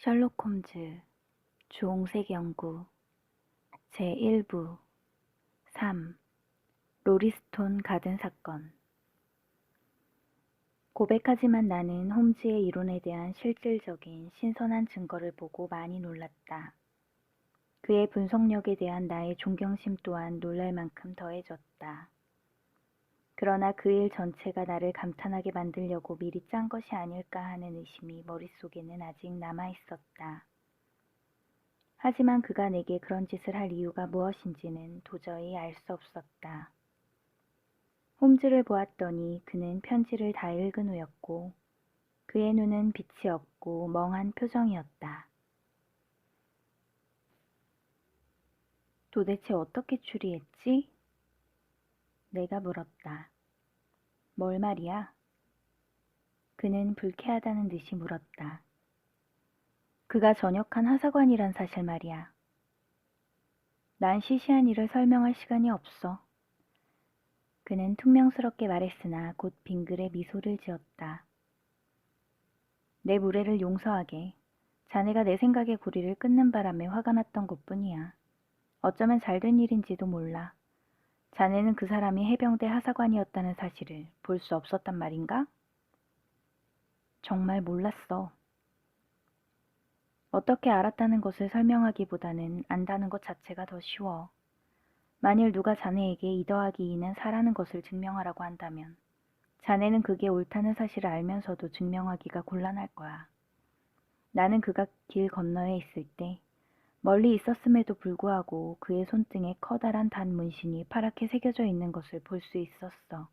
셜록 홈즈 주홍색 연구 제1부 3. 로리스톤 가든 사건. 고백하지만 나는 홈즈의 이론에 대한 실질적인 신선한 증거를 보고 많이 놀랐다. 그의 분석력에 대한 나의 존경심 또한 놀랄 만큼 더해졌다. 그러나 그 일 전체가 나를 감탄하게 만들려고 미리 짠 것이 아닐까 하는 의심이 머릿속에는 아직 남아있었다. 하지만 그가 내게 그런 짓을 할 이유가 무엇인지는 도저히 알 수 없었다. 홈즈를 보았더니 그는 편지를 다 읽은 후였고 그의 눈은 빛이 없고 멍한 표정이었다. 도대체 어떻게 추리했지? 내가 물었다. 뭘 말이야? 그는 불쾌하다는 듯이 물었다. 그가 전역한 하사관이란 사실 말이야. 난 시시한 일을 설명할 시간이 없어. 그는 퉁명스럽게 말했으나 곧 빙글에 미소를 지었다. 내 무례를 용서하게. 자네가 내 생각의 고리를 끊는 바람에 화가 났던 것뿐이야. 어쩌면 잘된 일인지도 몰라. 자네는 그 사람이 해병대 하사관이었다는 사실을 볼 수 없었단 말인가? 정말 몰랐어. 어떻게 알았다는 것을 설명하기보다는 안다는 것 자체가 더 쉬워. 만일 누가 자네에게 2 더하기 2는 4라는 것을 증명하라고 한다면 자네는 그게 옳다는 사실을 알면서도 증명하기가 곤란할 거야. 나는 그가 길 건너에 있을 때 멀리 있었음에도 불구하고 그의 손등에 커다란 단 문신이 파랗게 새겨져 있는 것을 볼 수 있었어.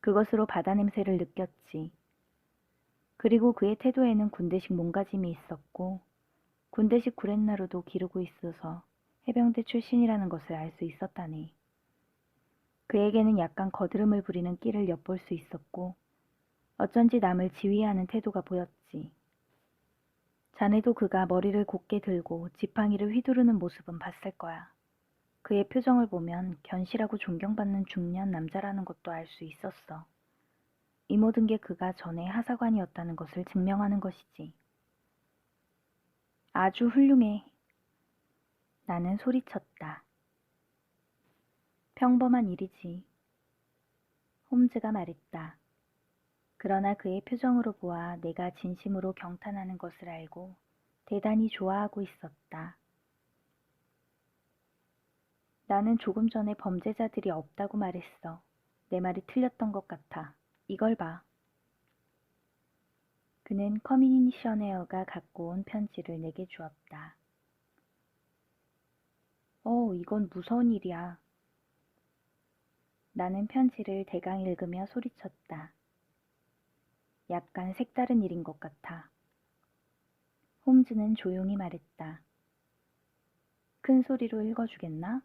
그것으로 바다 냄새를 느꼈지. 그리고 그의 태도에는 군대식 몸가짐이 있었고 군대식 구렛나루도 기르고 있어서 해병대 출신이라는 것을 알 수 있었다네. 그에게는 약간 거드름을 부리는 끼를 엿볼 수 있었고 어쩐지 남을 지휘하는 태도가 보였지. 자네도 그가 머리를 곧게 들고 지팡이를 휘두르는 모습은 봤을 거야. 그의 표정을 보면 견실하고 존경받는 중년 남자라는 것도 알 수 있었어. 이 모든 게 그가 전에 하사관이었다는 것을 증명하는 것이지. 아주 훌륭해. 나는 소리쳤다. 평범한 일이지. 홈즈가 말했다. 그러나 그의 표정으로 보아 내가 진심으로 경탄하는 것을 알고 대단히 좋아하고 있었다. 나는 조금 전에 범죄자들이 없다고 말했어. 내 말이 틀렸던 것 같아. 이걸 봐. 그는 커미니셔네어가 갖고 온 편지를 내게 주었다. 이건 무서운 일이야. 나는 편지를 대강 읽으며 소리쳤다. 약간 색다른 일인 것 같아. 홈즈는 조용히 말했다. 큰 소리로 읽어주겠나?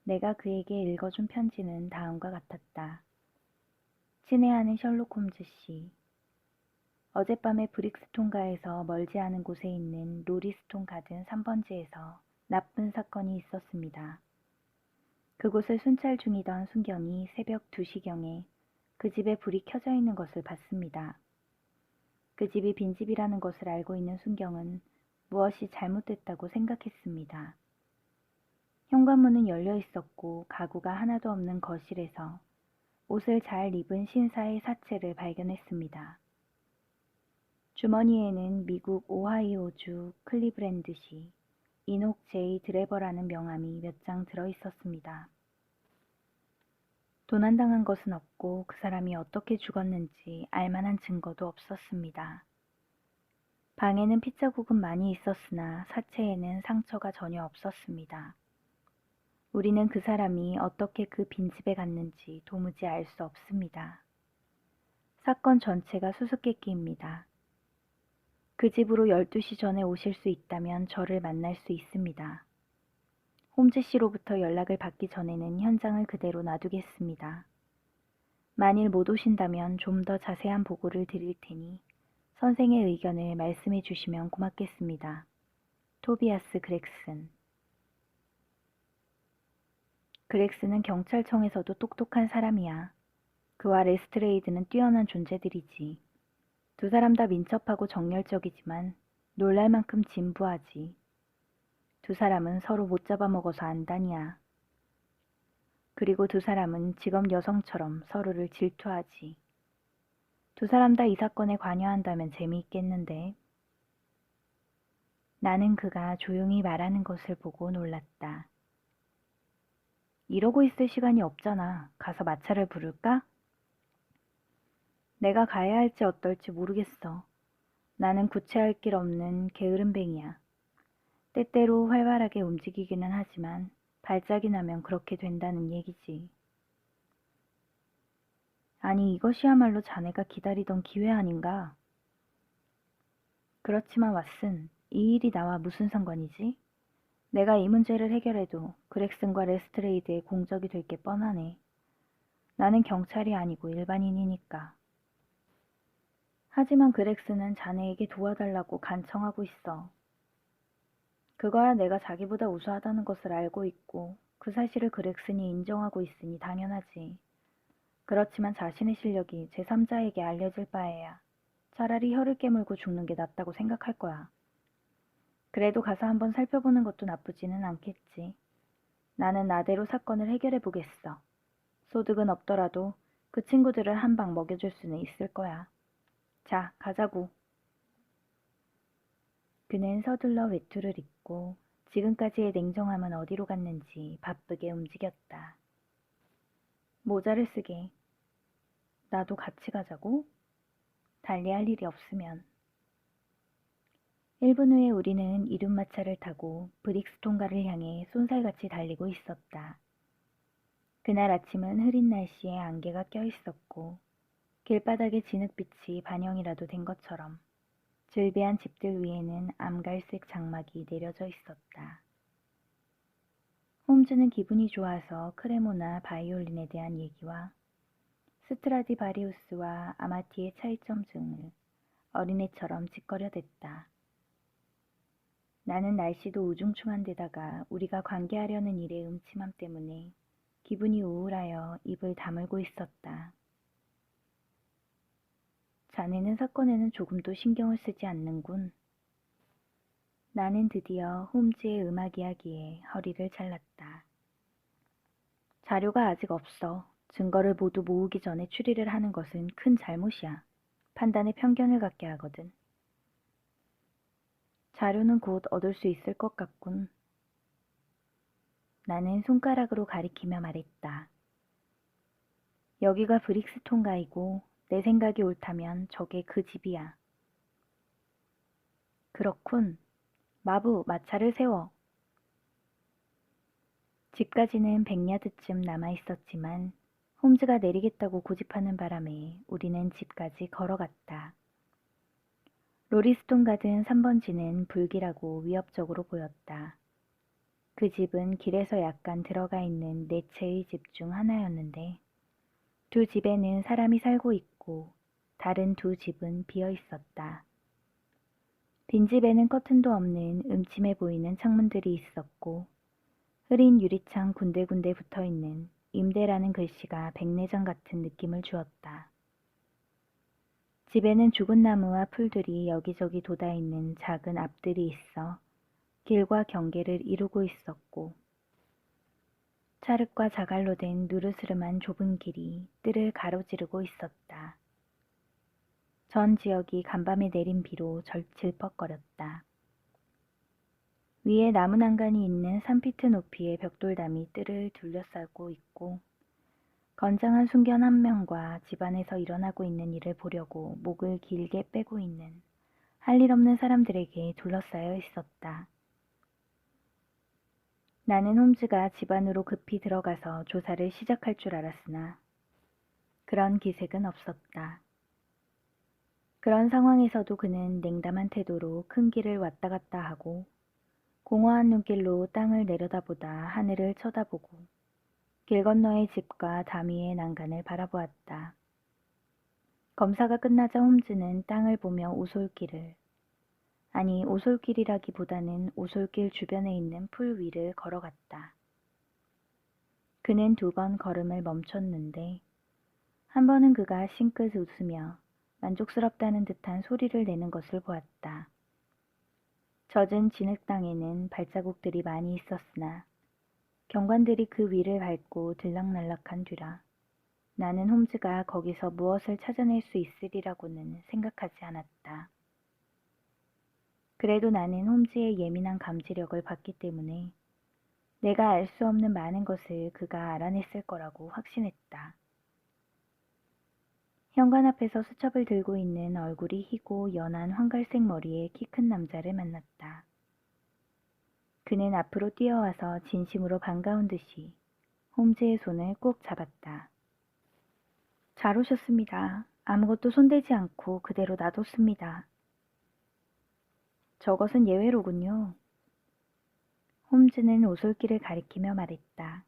내가 그에게 읽어준 편지는 다음과 같았다. 친애하는 셜록 홈즈 씨. 어젯밤에 브릭스톤가에서 멀지 않은 곳에 있는 로리스톤 가든 3번지에서 나쁜 사건이 있었습니다. 그곳을 순찰 중이던 순경이 새벽 2시경에 그 집에 불이 켜져 있는 것을 봤습니다. 그 집이 빈집이라는 것을 알고 있는 순경은 무엇이 잘못됐다고 생각했습니다. 현관문은 열려 있었고 가구가 하나도 없는 거실에서 옷을 잘 입은 신사의 사체를 발견했습니다. 주머니에는 미국 오하이오주 클리브랜드시 이녹 제이 드레버라는 명함이 몇 장 들어 있었습니다. 도난당한 것은 없고 그 사람이 어떻게 죽었는지 알만한 증거도 없었습니다. 방에는 핏자국은 많이 있었으나 사체에는 상처가 전혀 없었습니다. 우리는 그 사람이 어떻게 그 빈집에 갔는지 도무지 알 수 없습니다. 사건 전체가 수수께끼입니다. 그 집으로 12시 전에 오실 수 있다면 저를 만날 수 있습니다. 홈즈 씨로부터 연락을 받기 전에는 현장을 그대로 놔두겠습니다. 만일 못 오신다면 좀 더 자세한 보고를 드릴 테니 선생의 의견을 말씀해 주시면 고맙겠습니다. 토비아스 그렉슨. 그렉슨은 경찰청에서도 똑똑한 사람이야. 그와 레스트레이드는 뛰어난 존재들이지. 두 사람 다 민첩하고 정열적이지만 놀랄 만큼 진부하지. 두 사람은 서로 못 잡아먹어서 안다니야. 그리고 두 사람은 직업 여성처럼 서로를 질투하지. 두 사람 다 이 사건에 관여한다면 재미있겠는데. 나는 그가 조용히 말하는 것을 보고 놀랐다. 이러고 있을 시간이 없잖아. 가서 마차를 부를까? 내가 가야 할지 어떨지 모르겠어. 나는 구체할 길 없는 게으름뱅이야. 때때로 활발하게 움직이기는 하지만 발작이 나면 그렇게 된다는 얘기지. 아니, 이것이야말로 자네가 기다리던 기회 아닌가? 그렇지만 왓슨, 이 일이 나와 무슨 상관이지? 내가 이 문제를 해결해도 그렉슨과 레스트레이드의 공적이 될 게 뻔하네. 나는 경찰이 아니고 일반인이니까. 하지만 그렉슨은 자네에게 도와달라고 간청하고 있어. 그거야 내가 자기보다 우수하다는 것을 알고 있고 그 사실을 그렉슨이 인정하고 있으니 당연하지. 그렇지만 자신의 실력이 제3자에게 알려질 바에야 차라리 혀를 깨물고 죽는 게 낫다고 생각할 거야. 그래도 가서 한번 살펴보는 것도 나쁘지는 않겠지. 나는 나대로 사건을 해결해 보겠어. 소득은 없더라도 그 친구들을 한 방 먹여줄 수는 있을 거야. 자, 가자고. 그는 서둘러 외투를 입고 지금까지의 냉정함은 어디로 갔는지 바쁘게 움직였다. 모자를 쓰게. 나도 같이 가자고? 달리할 일이 없으면. 1분 후에 우리는 이륜마차를 타고 브릭스톤가를 향해 쏜살같이 달리고 있었다. 그날 아침은 흐린 날씨에 안개가 껴있었고 길바닥에 진흙빛이 반영이라도 된 것처럼 즐비한 집들 위에는 암갈색 장막이 내려져 있었다. 홈즈는 기분이 좋아서 크레모나 바이올린에 대한 얘기와 스트라디바리우스와 아마티의 차이점 등을 어린애처럼 짓거려댔다. 나는 날씨도 우중충한 데다가 우리가 관계하려는 일의 음침함 때문에 기분이 우울하여 입을 다물고 있었다. 자네는 사건에는 조금도 신경을 쓰지 않는군. 나는 드디어 홈즈의 음악 이야기에 허리를 잘랐다. 자료가 아직 없어. 증거를 모두 모으기 전에 추리를 하는 것은 큰 잘못이야. 판단에 편견을 갖게 하거든. 자료는 곧 얻을 수 있을 것 같군. 나는 손가락으로 가리키며 말했다. 여기가 브릭스톤가이고 내 생각이 옳다면 저게 그 집이야. 그렇군. 마부, 마차를 세워. 집까지는 100야드쯤 남아있었지만 홈즈가 내리겠다고 고집하는 바람에 우리는 집까지 걸어갔다. 로리스톤 가든 3번지는 불길하고 위협적으로 보였다. 그 집은 길에서 약간 들어가 있는 네 채의 집 중 하나였는데 두 집에는 사람이 살고 있고 다른 두 집은 비어 있었다. 빈집에는 커튼도 없는 음침해 보이는 창문들이 있었고 흐린 유리창 군데군데 붙어있는 임대라는 글씨가 백내장 같은 느낌을 주었다. 집에는 죽은 나무와 풀들이 여기저기 돋아있는 작은 앞들이 있어 길과 경계를 이루고 있었고 찰흙과 자갈로 된 누르스름한 좁은 길이 뜰을 가로지르고 있었다. 전 지역이 간밤에 내린 비로 질퍽거렸다. 위에 나무 난간이 있는 3피트 높이의 벽돌담이 뜰을 둘러싸고 있고 건장한 순견 한 명과 집안에서 일어나고 있는 일을 보려고 목을 길게 빼고 있는 할 일 없는 사람들에게 둘러싸여 있었다. 나는 홈즈가 집 안으로 급히 들어가서 조사를 시작할 줄 알았으나 그런 기색은 없었다. 그런 상황에서도 그는 냉담한 태도로 큰 길을 왔다 갔다 하고 공허한 눈길로 땅을 내려다보다 하늘을 쳐다보고 길 건너의 집과 담 위의 난간을 바라보았다. 검사가 끝나자 홈즈는 땅을 보며 오솔길을, 아니 오솔길이라기보다는 오솔길 주변에 있는 풀 위를 걸어갔다. 그는 2번 걸음을 멈췄는데 한 번은 그가 싱긋 웃으며 만족스럽다는 듯한 소리를 내는 것을 보았다. 젖은 진흙땅에는 발자국들이 많이 있었으나 경관들이 그 위를 밟고 들락날락한 뒤라 나는 홈즈가 거기서 무엇을 찾아낼 수 있으리라고는 생각하지 않았다. 그래도 나는 홈즈의 예민한 감지력을 봤기 때문에 내가 알 수 없는 많은 것을 그가 알아냈을 거라고 확신했다. 현관 앞에서 수첩을 들고 있는 얼굴이 희고 연한 황갈색 머리의 키 큰 남자를 만났다. 그는 앞으로 뛰어와서 진심으로 반가운 듯이 홈즈의 손을 꼭 잡았다. 잘 오셨습니다. 아무것도 손대지 않고 그대로 놔뒀습니다. 저것은 예외로군요. 홈즈는 오솔길을 가리키며 말했다.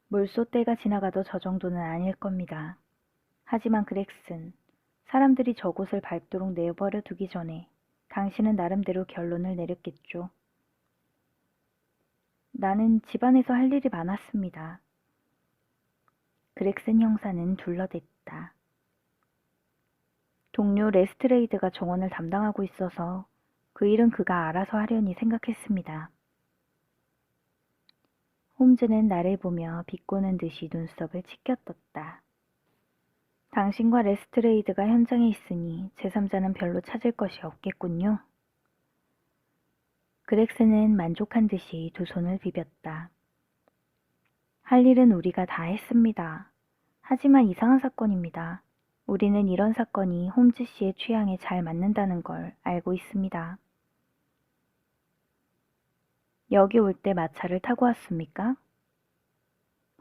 몰소 때가 지나가도 저 정도는 아닐 겁니다. 하지만 그렉슨, 사람들이 저곳을 밟도록 내버려 두기 전에 당신은 나름대로 결론을 내렸겠죠. 나는 집안에서 할 일이 많았습니다. 그렉슨 형사는 둘러댔다. 동료 레스트레이드가 정원을 담당하고 있어서 그 일은 그가 알아서 하려니 생각했습니다. 홈즈는 나를 보며 비꼬는 듯이 눈썹을 치켜떴다. 당신과 레스트레이드가 현장에 있으니 제3자는 별로 찾을 것이 없겠군요. 그렉스는 만족한 듯이 두 손을 비볐다. 할 일은 우리가 다 했습니다. 하지만 이상한 사건입니다. 우리는 이런 사건이 홈즈 씨의 취향에 잘 맞는다는 걸 알고 있습니다. 여기 올 때 마차를 타고 왔습니까?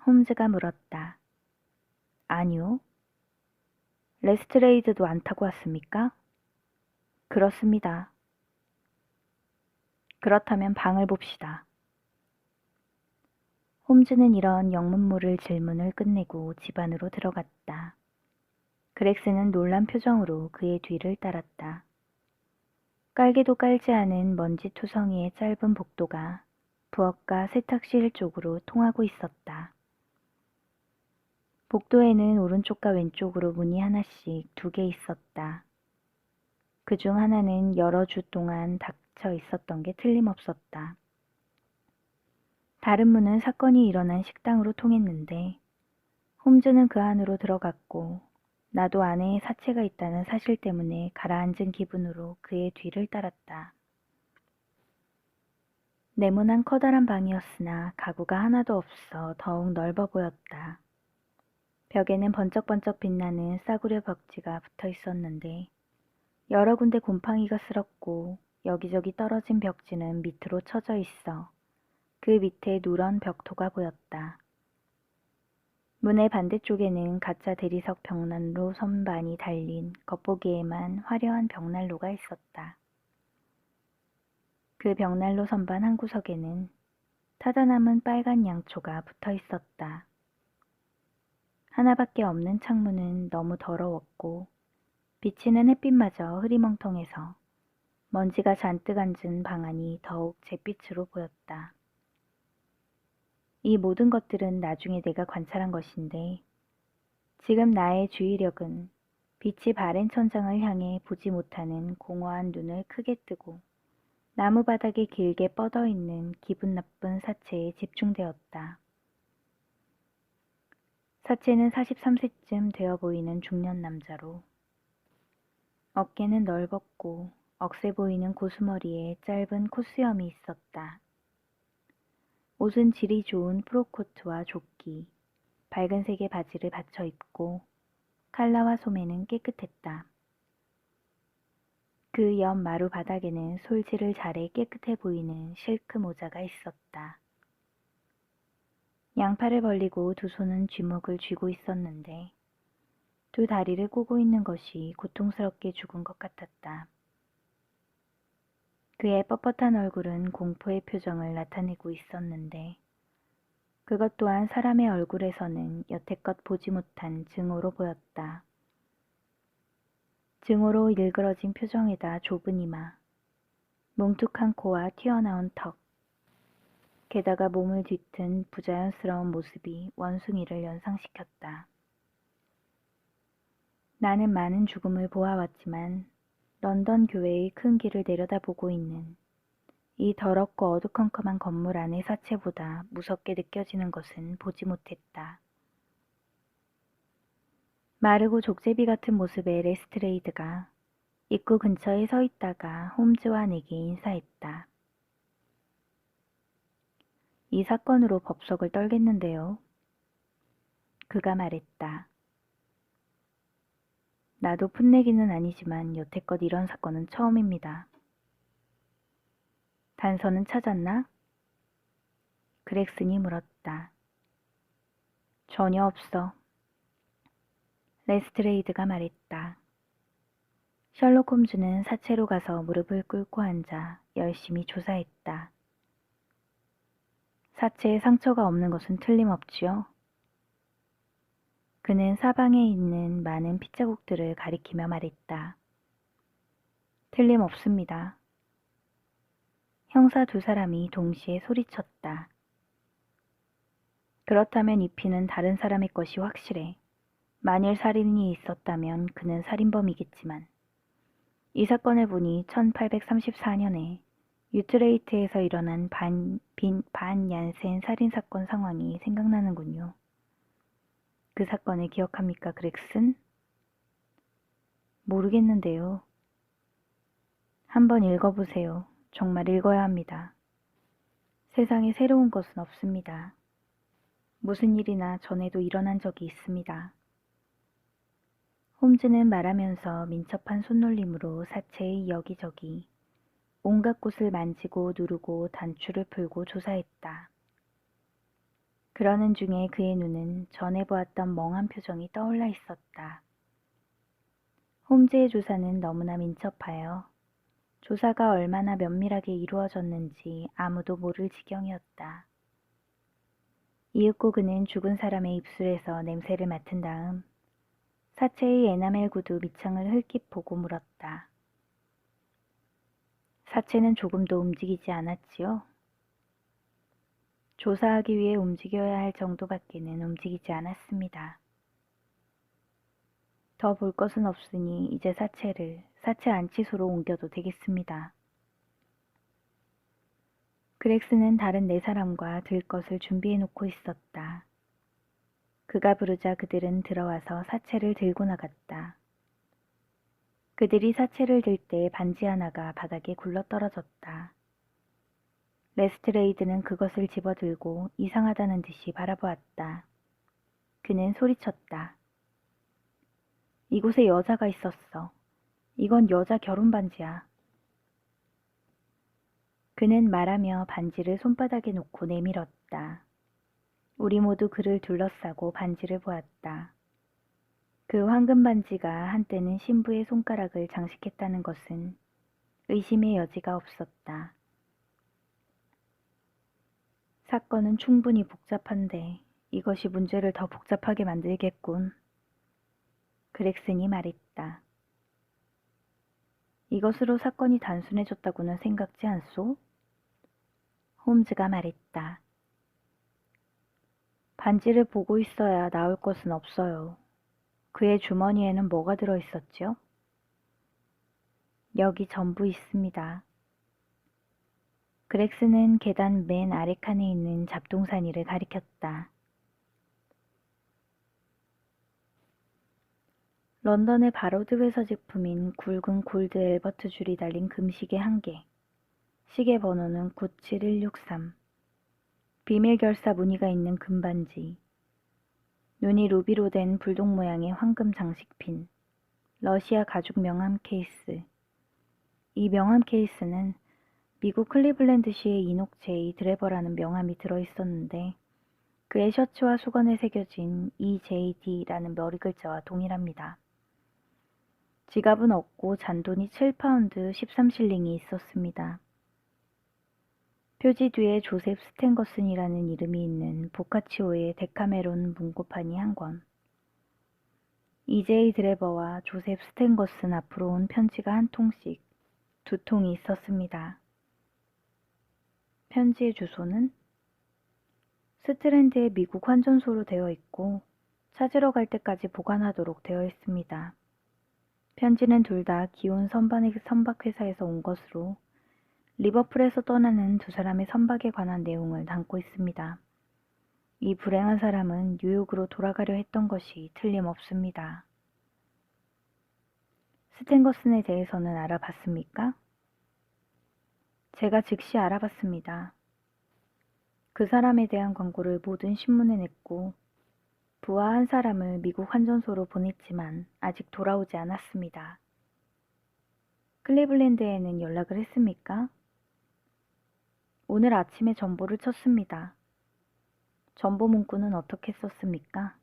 홈즈가 물었다. 아니요. 레스트레이드도 안 타고 왔습니까? 그렇습니다. 그렇다면 방을 봅시다. 홈즈는 이런 영문모를 질문을 끝내고 집 안으로 들어갔다. 그렉스는 놀란 표정으로 그의 뒤를 따랐다. 깔기도 깔지 않은 먼지투성이의 짧은 복도가 부엌과 세탁실 쪽으로 통하고 있었다. 복도에는 오른쪽과 왼쪽으로 문이 하나씩 2개 있었다. 그중 하나는 여러 주 동안 닫혀 있었던 게 틀림없었다. 다른 문은 사건이 일어난 식당으로 통했는데 홈즈는 그 안으로 들어갔고 나도 안에 사체가 있다는 사실 때문에 가라앉은 기분으로 그의 뒤를 따랐다. 네모난 커다란 방이었으나 가구가 하나도 없어 더욱 넓어 보였다. 벽에는 번쩍번쩍 빛나는 싸구려 벽지가 붙어 있었는데 여러 군데 곰팡이가 쓸었고 여기저기 떨어진 벽지는 밑으로 쳐져 있어 그 밑에 누런 벽토가 보였다. 문의 반대쪽에는 가짜 대리석 벽난로 선반이 달린 겉보기에만 화려한 벽난로가 있었다. 그 벽난로 선반 한 구석에는 타다 남은 빨간 양초가 붙어 있었다. 하나밖에 없는 창문은 너무 더러웠고 비치는 햇빛마저 흐리멍텅해서 먼지가 잔뜩 앉은 방 안이 더욱 잿빛으로 보였다. 이 모든 것들은 나중에 내가 관찰한 것인데 지금 나의 주의력은 빛이 바랜 천장을 향해 보지 못하는 공허한 눈을 크게 뜨고 나무 바닥에 길게 뻗어 있는 기분 나쁜 사체에 집중되었다. 사체는 43세쯤 되어 보이는 중년 남자로 어깨는 넓었고 억세 보이는 고수머리에 짧은 콧수염이 있었다. 옷은 질이 좋은 프로코트와 조끼, 밝은 색의 바지를 받쳐 입고 칼라와 소매는 깨끗했다. 그 옆 마루 바닥에는 솔질을 잘해 깨끗해 보이는 실크 모자가 있었다. 양팔을 벌리고 두 손은 쥐목을 쥐고 있었는데 두 다리를 꼬고 있는 것이 고통스럽게 죽은 것 같았다. 그의 뻣뻣한 얼굴은 공포의 표정을 나타내고 있었는데 그것 또한 사람의 얼굴에서는 여태껏 보지 못한 증오로 보였다. 증오로 일그러진 표정에다 좁은 이마, 뭉툭한 코와 튀어나온 턱, 게다가 몸을 뒤튼 부자연스러운 모습이 원숭이를 연상시켰다. 나는 많은 죽음을 보아왔지만 런던 교회의 큰 길을 내려다보고 있는 이 더럽고 어두컴컴한 건물 안의 사체보다 무섭게 느껴지는 것은 보지 못했다. 마르고 족제비 같은 모습의 레스트레이드가 입구 근처에 서 있다가 홈즈와 내게 인사했다. 이 사건으로 법석을 떨겠는데요. 그가 말했다. 나도 풋내기는 아니지만 여태껏 이런 사건은 처음입니다. 단서는 찾았나? 그렉슨이 물었다. 전혀 없어. 레스트레이드가 말했다. 셜록 홈즈는 사체로 가서 무릎을 꿇고 앉아 열심히 조사했다. 사체에 상처가 없는 것은 틀림없지요. 그는 사방에 있는 많은 핏자국들을 가리키며 말했다. 틀림없습니다. 형사 두 사람이 동시에 소리쳤다. 그렇다면 이 피는 다른 사람의 것이 확실해. 만일 살인이 있었다면 그는 살인범이겠지만 이 사건을 보니 1834년에 유트레이트에서 일어난 반 얀센 살인사건 상황이 생각나는군요. 그 사건을 기억합니까, 그렉슨? 모르겠는데요. 한번 읽어보세요. 정말 읽어야 합니다. 세상에 새로운 것은 없습니다. 무슨 일이나 전에도 일어난 적이 있습니다. 홈즈는 말하면서 민첩한 손놀림으로 사체의 여기저기 온갖 곳을 만지고 누르고 단추를 풀고 조사했다. 그러는 중에 그의 눈은 전에 보았던 멍한 표정이 떠올라 있었다. 홈즈의 조사는 너무나 민첩하여 조사가 얼마나 면밀하게 이루어졌는지 아무도 모를 지경이었다. 이윽고 그는 죽은 사람의 입술에서 냄새를 맡은 다음 사체의 에나멜 구두 밑창을 흘낏 보고 물었다. 사체는 조금도 움직이지 않았지요? 조사하기 위해 움직여야 할 정도밖에는 움직이지 않았습니다. 더 볼 것은 없으니 이제 사체를 사체 안치소로 옮겨도 되겠습니다. 그렉스는 다른 네 사람과 들 것을 준비해 놓고 있었다. 그가 부르자 그들은 들어와서 사체를 들고 나갔다. 그들이 사체를 들 때 반지 하나가 바닥에 굴러떨어졌다. 레스트레이드는 그것을 집어들고 이상하다는 듯이 바라보았다. 그는 소리쳤다. 이곳에 여자가 있었어. 이건 여자 결혼 반지야. 그는 말하며 반지를 손바닥에 놓고 내밀었다. 우리 모두 그를 둘러싸고 반지를 보았다. 그 황금 반지가 한때는 신부의 손가락을 장식했다는 것은 의심의 여지가 없었다. 사건은 충분히 복잡한데 이것이 문제를 더 복잡하게 만들겠군. 그렉슨이 말했다. 이것으로 사건이 단순해졌다고는 생각지 않소? 홈즈가 말했다. 반지를 보고 있어야 나올 것은 없어요. 그의 주머니에는 뭐가 들어있었죠? 여기 전부 있습니다. 그렉스는 계단 맨 아래칸에 있는 잡동사니를 가리켰다. 런던의 바로드 회사 제품인 굵은 골드 엘버트 줄이 달린 금시계 1개. 시계 번호는 97163. 비밀 결사 무늬가 있는 금반지. 눈이 루비로 된 불독 모양의 황금 장식핀. 러시아 가죽 명함 케이스. 이 명함 케이스는 미국 클리블랜드시의 이녹 제이 드레버라는 명함이 들어있었는데 그의 셔츠와 수건에 새겨진 EJD라는 머리 글자와 동일합니다. 지갑은 없고 잔돈이 7파운드 13실링이 있었습니다. 표지 뒤에 조셉 스탠거슨이라는 이름이 있는 보카치오의 데카메론 문고판이 한 권. EJ 드레버와 조셉 스탠거슨 앞으로 온 편지가 한 통씩 2통이 있었습니다. 편지의 주소는 스트랜드의 미국 환전소로 되어 있고 찾으러 갈 때까지 보관하도록 되어 있습니다. 편지는 둘 다 기온 선박회사에서 온 것으로 리버풀에서 떠나는 두 사람의 선박에 관한 내용을 담고 있습니다. 이 불행한 사람은 뉴욕으로 돌아가려 했던 것이 틀림없습니다. 스탠거슨에 대해서는 알아봤습니까? 제가 즉시 알아봤습니다. 그 사람에 대한 광고를 모든 신문에 냈고 부하 한 사람을 미국 환전소로 보냈지만 아직 돌아오지 않았습니다. 클리블랜드에는 연락을 했습니까? 오늘 아침에 전보를 쳤습니다. 전보 문구는 어떻게 썼습니까?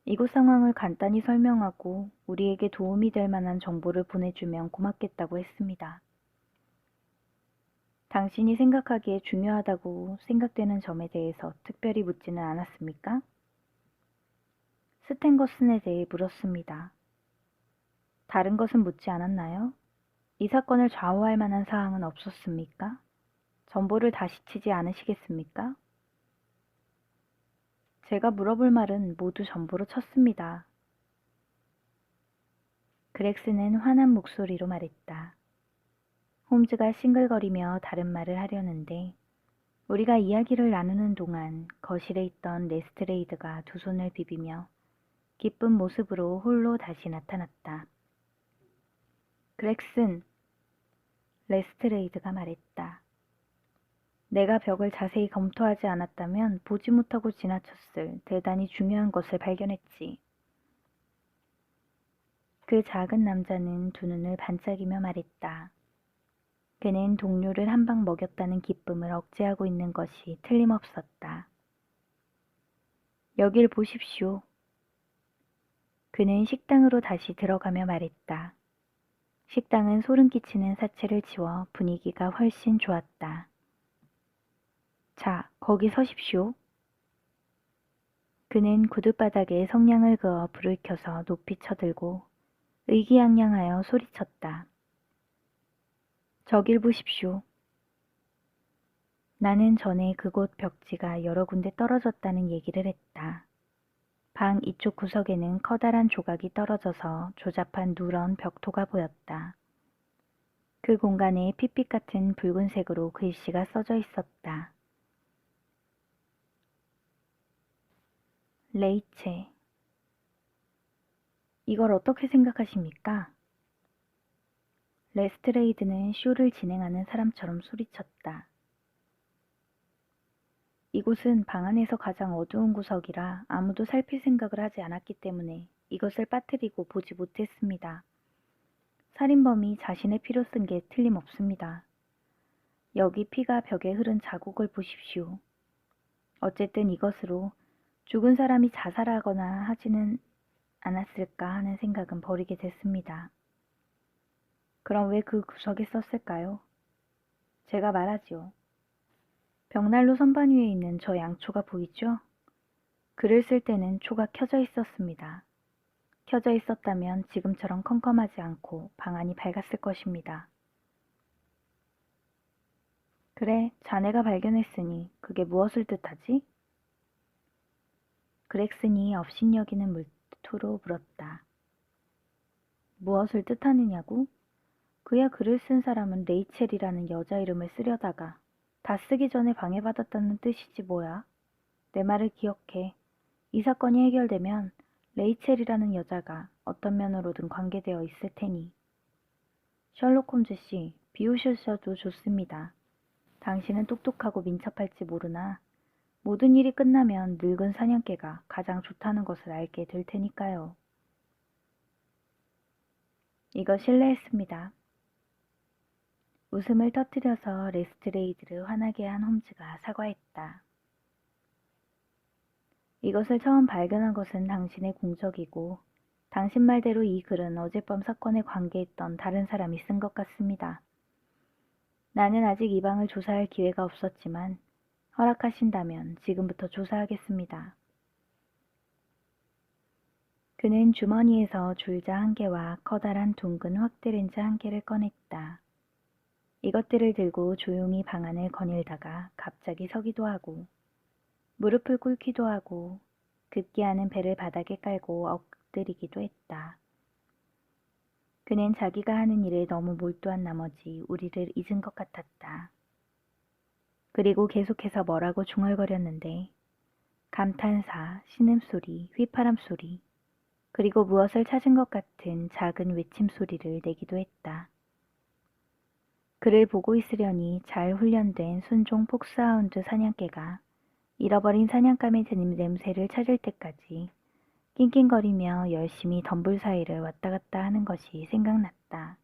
이곳 상황을 간단히 설명하고 우리에게 도움이 될 만한 정보를 보내주면 고맙겠다고 했습니다. 당신이 생각하기에 중요하다고 생각되는 점에 대해서 특별히 묻지는 않았습니까? 스탠거슨에 대해 물었습니다. 다른 것은 묻지 않았나요? 이 사건을 좌우할 만한 사항은 없었습니까? 전보를 다시 치지 않으시겠습니까? 제가 물어볼 말은 모두 전보로 쳤습니다. 그렉스는 화난 목소리로 말했다. 홈즈가 싱글거리며 다른 말을 하려는데 우리가 이야기를 나누는 동안 거실에 있던 레스트레이드가 두 손을 비비며 기쁜 모습으로 홀로 다시 나타났다. 그렉슨, 레스트레이드가 말했다. 내가 벽을 자세히 검토하지 않았다면 보지 못하고 지나쳤을 대단히 중요한 것을 발견했지. 그 작은 남자는 두 눈을 반짝이며 말했다. 그는 동료를 한 방 먹였다는 기쁨을 억제하고 있는 것이 틀림없었다. 여길 보십시오. 그는 식당으로 다시 들어가며 말했다. 식당은 소름 끼치는 사체를 치워 분위기가 훨씬 좋았다. 자, 거기 서십시오. 그는 구둣바닥에 성냥을 그어 불을 켜서 높이 쳐들고 의기양양하여 소리쳤다. 저길 보십시오. 나는 전에 그곳 벽지가 여러 군데 떨어졌다는 얘기를 했다. 방 이쪽 구석에는 커다란 조각이 떨어져서 조잡한 누런 벽토가 보였다. 그 공간에 핏빛 같은 붉은색으로 글씨가 써져 있었다. 레이첼. 이걸 어떻게 생각하십니까? 레스트레이드는 쇼를 진행하는 사람처럼 소리쳤다. 이곳은 방 안에서 가장 어두운 구석이라 아무도 살필 생각을 하지 않았기 때문에 이것을 빠뜨리고 보지 못했습니다. 살인범이 자신의 피로 쓴 게 틀림없습니다. 여기 피가 벽에 흐른 자국을 보십시오. 어쨌든 이것으로 죽은 사람이 자살하거나 하지는 않았을까 하는 생각은 버리게 됐습니다. 그럼 왜 그 구석에 썼을까요? 제가 말하지요. 벽난로 선반 위에 있는 저 양초가 보이죠? 글을 쓸 때는 초가 켜져 있었습니다. 켜져 있었다면 지금처럼 컴컴하지 않고 방 안이 밝았을 것입니다. 그래, 자네가 발견했으니 그게 무엇을 뜻하지? 그렉슨이 업신여기는 물투로 물었다. 무엇을 뜻하느냐고? 그야 글을 쓴 사람은 레이첼이라는 여자 이름을 쓰려다가 다 쓰기 전에 방해받았다는 뜻이지 뭐야. 내 말을 기억해. 이 사건이 해결되면 레이첼이라는 여자가 어떤 면으로든 관계되어 있을 테니. 셜록 홈즈 씨, 비우셔도 좋습니다. 당신은 똑똑하고 민첩할지 모르나 모든 일이 끝나면 늙은 사냥개가 가장 좋다는 것을 알게 될 테니까요. 이거 실례했습니다. 웃음을 터뜨려서 레스트레이드를 화나게 한 홈즈가 사과했다. 이것을 처음 발견한 것은 당신의 공적이고 당신 말대로 이 글은 어젯밤 사건에 관계했던 다른 사람이 쓴 것 같습니다. 나는 아직 이 방을 조사할 기회가 없었지만 허락하신다면 지금부터 조사하겠습니다. 그는 주머니에서 줄자 한 개와 커다란 둥근 확대렌즈 한 개를 꺼냈다. 이것들을 들고 조용히 방 안을 거닐다가 갑자기 서기도 하고 무릎을 꿇기도 하고 급기야는 배를 바닥에 깔고 엎드리기도 했다. 그는 자기가 하는 일에 너무 몰두한 나머지 우리를 잊은 것 같았다. 그리고 계속해서 뭐라고 중얼거렸는데 감탄사, 신음소리, 휘파람 소리, 그리고 무엇을 찾은 것 같은 작은 외침 소리를 내기도 했다. 그를 보고 있으려니 잘 훈련된 순종 폭스하운드 사냥개가 잃어버린 사냥감의 냄새를 찾을 때까지 낑낑거리며 열심히 덤불 사이를 왔다 갔다 하는 것이 생각났다.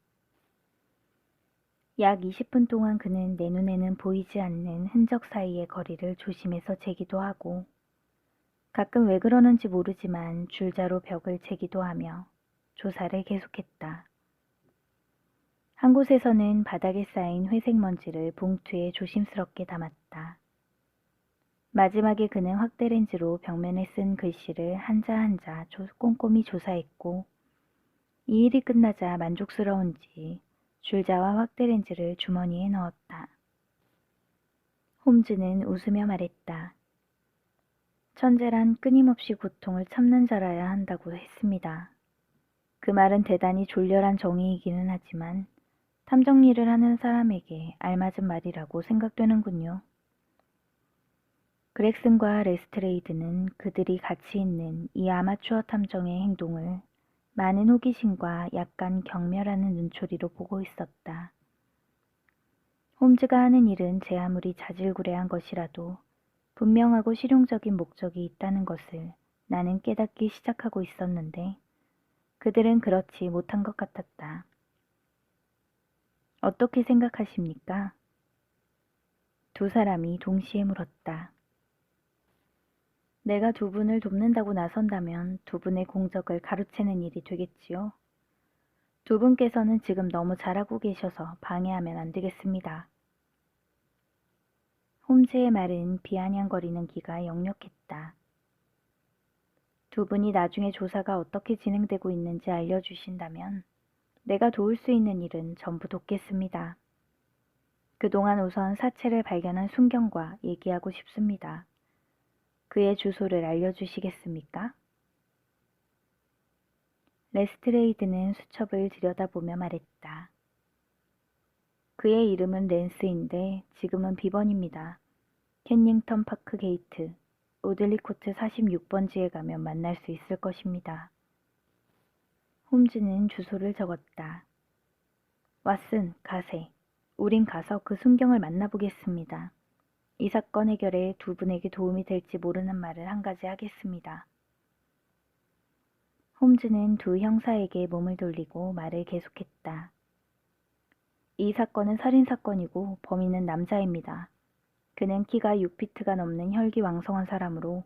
약 20분 동안 그는 내 눈에는 보이지 않는 흔적 사이의 거리를 조심해서 재기도 하고 가끔 왜 그러는지 모르지만 줄자로 벽을 재기도 하며 조사를 계속했다. 한 곳에서는 바닥에 쌓인 회색 먼지를 봉투에 조심스럽게 담았다. 마지막에 그는 확대렌즈로 벽면에 쓴 글씨를 한자 한자 꼼꼼히 조사했고 이 일이 끝나자 만족스러운지 줄자와 확대렌즈를 주머니에 넣었다. 홈즈는 웃으며 말했다. 천재란 끊임없이 고통을 참는 자라야 한다고 했습니다. 그 말은 대단히 졸렬한 정의이기는 하지만 탐정 일을 하는 사람에게 알맞은 말이라고 생각되는군요. 그렉슨과 레스트레이드는 그들이 같이 있는 이 아마추어 탐정의 행동을 많은 호기심과 약간 경멸하는 눈초리로 보고 있었다. 홈즈가 하는 일은 제 아무리 자질구레한 것이라도 분명하고 실용적인 목적이 있다는 것을 나는 깨닫기 시작하고 있었는데 그들은 그렇지 못한 것 같았다. 어떻게 생각하십니까? 두 사람이 동시에 물었다. 내가 두 분을 돕는다고 나선다면 두 분의 공적을 가로채는 일이 되겠지요. 두 분께서는 지금 너무 잘하고 계셔서 방해하면 안 되겠습니다. 홈즈의 말은 비아냥거리는 기가 역력했다. 두 분이 나중에 조사가 어떻게 진행되고 있는지 알려주신다면 내가 도울 수 있는 일은 전부 돕겠습니다. 그동안 우선 사체를 발견한 순경과 얘기하고 싶습니다. 그의 주소를 알려주시겠습니까? 레스트레이드는 수첩을 들여다보며 말했다. 그의 이름은 랜스인데 지금은 비번입니다. 켄닝턴 파크 게이트, 오들리 코트 46번지에 가면 만날 수 있을 것입니다. 홈즈는 주소를 적었다. 왓슨, 가세. 우린 가서 그 순경을 만나보겠습니다. 이 사건 해결에 두 분에게 도움이 될지 모르는 말을 한 가지 하겠습니다. 홈즈는 두 형사에게 몸을 돌리고 말을 계속했다. 이 사건은 살인사건이고 범인은 남자입니다. 그는 키가 6피트가 넘는 혈기왕성한 사람으로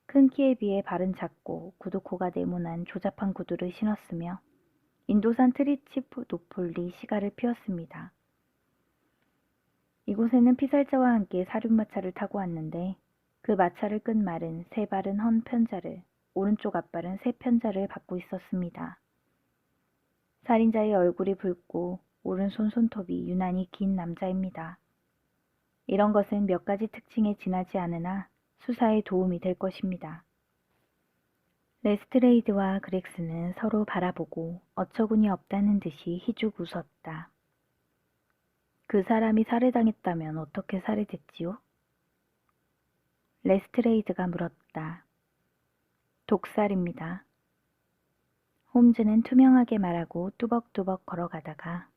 큰 키에 비해 발은 작고 구두코가 네모난 조잡한 구두를 신었으며 인도산 트리치프 노폴리 시가를 피웠습니다. 이곳에는 피살자와 함께 사륜마차를 타고 왔는데 그 마차를 끈 말은 세 발은 헌 편자를, 오른쪽 앞발은 새 편자를 받고 있었습니다. 살인자의 얼굴이 붉고 오른손 손톱이 유난히 긴 남자입니다. 이런 것은 몇 가지 특징에 지나지 않으나 수사에 도움이 될 것입니다. 레스트레이드와 그렉스는 서로 바라보고 어처구니 없다는 듯이 희죽 웃었다. 그 사람이 살해당했다면 어떻게 살해됐지요? 레스트레이드가 물었다. 독살입니다. 홈즈는 투명하게 말하고 뚜벅뚜벅 걸어가다가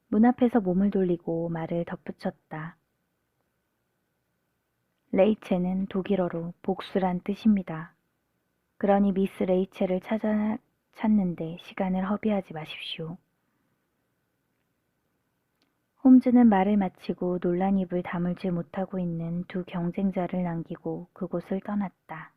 문 앞에서 몸을 돌리고 말을 덧붙였다. 레이첼은 독일어로 복수란 뜻입니다. 그러니 미스 레이첼을 찾는데 시간을 허비하지 마십시오. 홈즈는 말을 마치고 놀란 입을 다물지 못하고 있는 두 경쟁자를 남기고 그곳을 떠났다.